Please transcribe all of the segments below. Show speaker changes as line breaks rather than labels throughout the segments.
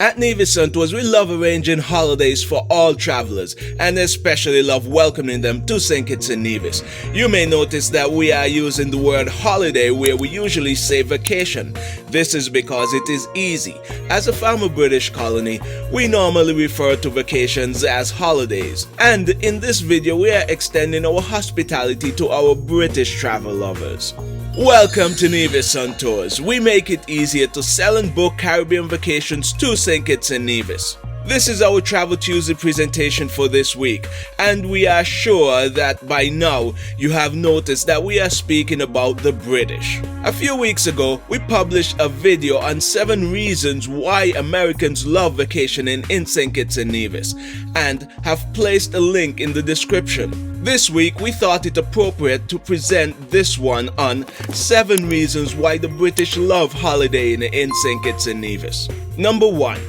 At Nevis Sun Tours, we love arranging holidays for all travelers and especially love welcoming them to St. Kitts and Nevis. You may notice that we are using the word holiday where we usually say vacation. This is because it is easy. As a former British colony, we normally refer to vacations as holidays. And in this video, we are extending our hospitality to our British travel lovers. Welcome to Nevis Sun Tours. We make it easier to sell and book Caribbean vacations to St. Kitts and Nevis. This is our Travel Tuesday presentation for this week, and we are sure that by now you have noticed that we are speaking about the British. A few weeks ago, we published a video on 7 reasons why Americans love vacationing in St. Kitts and Nevis, and have placed a link in the description. This week, we thought it appropriate to present this one on 7 reasons why the British love holidaying in St. Kitts and Nevis. Number 1.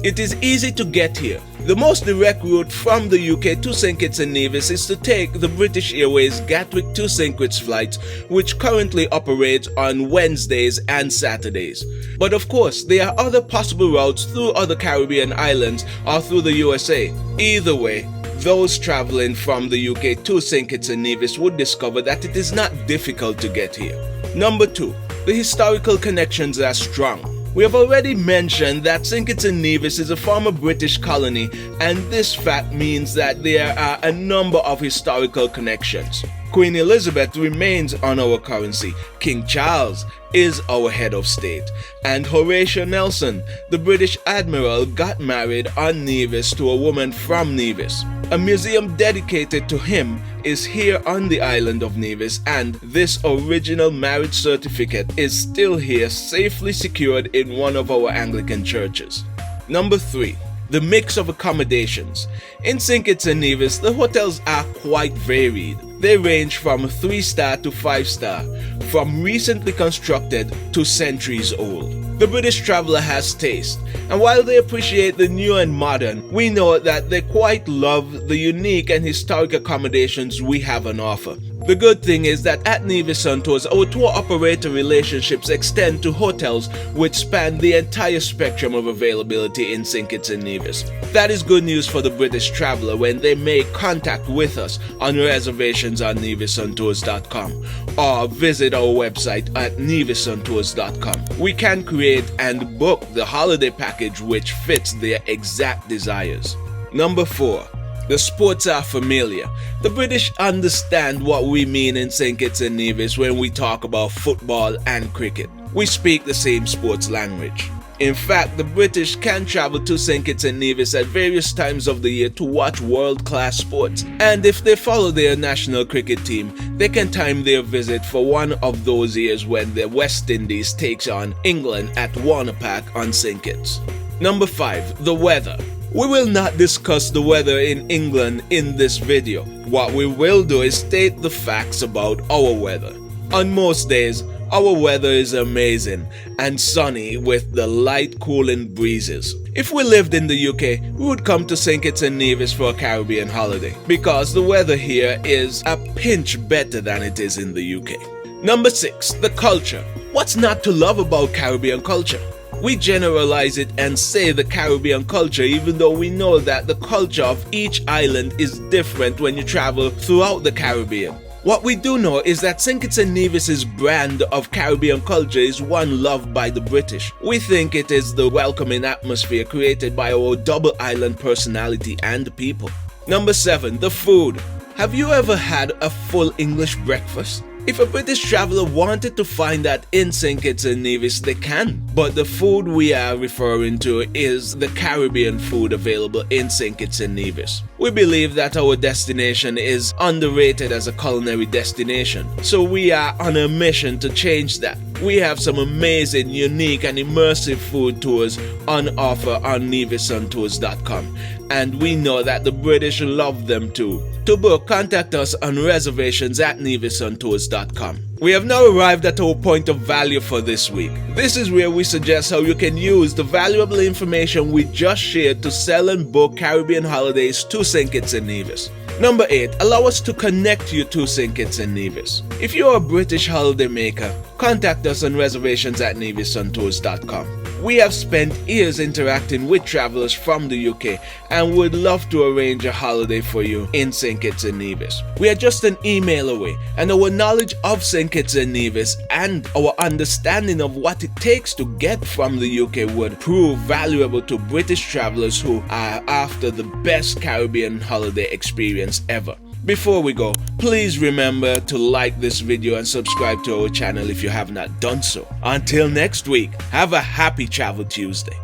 It is easy to get here. The most direct route from the UK to St. Kitts and Nevis is to take the British Airways Gatwick to St. Kitts flights, which currently operates on Wednesdays and Saturdays. But of course, there are other possible routes through other Caribbean islands or through the USA. Either way, those traveling from the UK to St. Kitts and Nevis would discover that it is not difficult to get here. Number 2. The historical connections are strong. We have already mentioned that St. Kitts and Nevis is a former British colony, and this fact means that there are a number of historical connections. Queen Elizabeth remains on our currency, King Charles is our head of state, and Horatio Nelson, the British admiral, got married on Nevis to a woman from Nevis. A museum dedicated to him is here on the island of Nevis, and this original marriage certificate is still here, safely secured in one of our Anglican churches. Number 3. The mix of accommodations. In St. Kitts and Nevis, the hotels are quite varied. They range from 3-star to 5-star, from recently constructed to centuries old. The British traveler has taste, and while they appreciate the new and modern, we know that they quite love the unique and historic accommodations we have on offer. The good thing is that at Nevis Sun Tours, our tour operator relationships extend to hotels which span the entire spectrum of availability in St. Kitts and Nevis. That is good news for the British traveler when they make contact with us on reservations on nevisuntours.com or visit our website at nevisuntours.com. We can create and book the holiday package which fits their exact desires. Number 4. The sports are familiar. The British understand what we mean in St. Kitts and Nevis when we talk about football and cricket. We speak the same sports language. In fact, the British can travel to St. Kitts and Nevis at various times of the year to watch world-class sports. And if they follow their national cricket team, they can time their visit for one of those years when the West Indies takes on England at Warner Park on St. Kitts. Number 5. The weather. We will not discuss the weather in England in this video. What we will do is state the facts about our weather. On most days, our weather is amazing and sunny with the light cooling breezes. If we lived in the UK, we would come to St. Kitts and Nevis for a Caribbean holiday because the weather here is a pinch better than it is in the UK. Number 6. The culture. What's not to love about Caribbean culture? We generalize it and say the Caribbean culture, even though we know that the culture of each island is different when you travel throughout the Caribbean. What we do know is that St. Kitts and Nevis's brand of Caribbean culture is one loved by the British. We think it is the welcoming atmosphere created by our double island personality and people. Number 7. The food. Have you ever had a full English breakfast? If a British traveler wanted to find that in St. Kitts and Nevis, they can. But the food we are referring to is the Caribbean food available in St. Kitts and Nevis. We believe that our destination is underrated as a culinary destination, so we are on a mission to change that. We have some amazing, unique and immersive food tours on offer on nevisuntours.com, and we know that the British love them too. To book, contact us on reservations at nevisuntours.com. We have now arrived at our point of value for this week. This is where we suggest how you can use the valuable information we just shared to sell and book Caribbean holidays to St. Kitts and Nevis. Number 8. Allow us to connect you to St. Kitts and Nevis. If you are a British holiday maker, contact us on reservations at nevisuntours.com. We have spent years interacting with travelers from the UK and would love to arrange a holiday for you in St. Kitts and Nevis. We are just an email away, and our knowledge of St. Kitts and Nevis and our understanding of what it takes to get from the UK would prove valuable to British travelers who are after the best Caribbean holiday experience ever. Before we go, please remember to like this video and subscribe to our channel if you have not done so. Until next week, have a happy Travel Tuesday.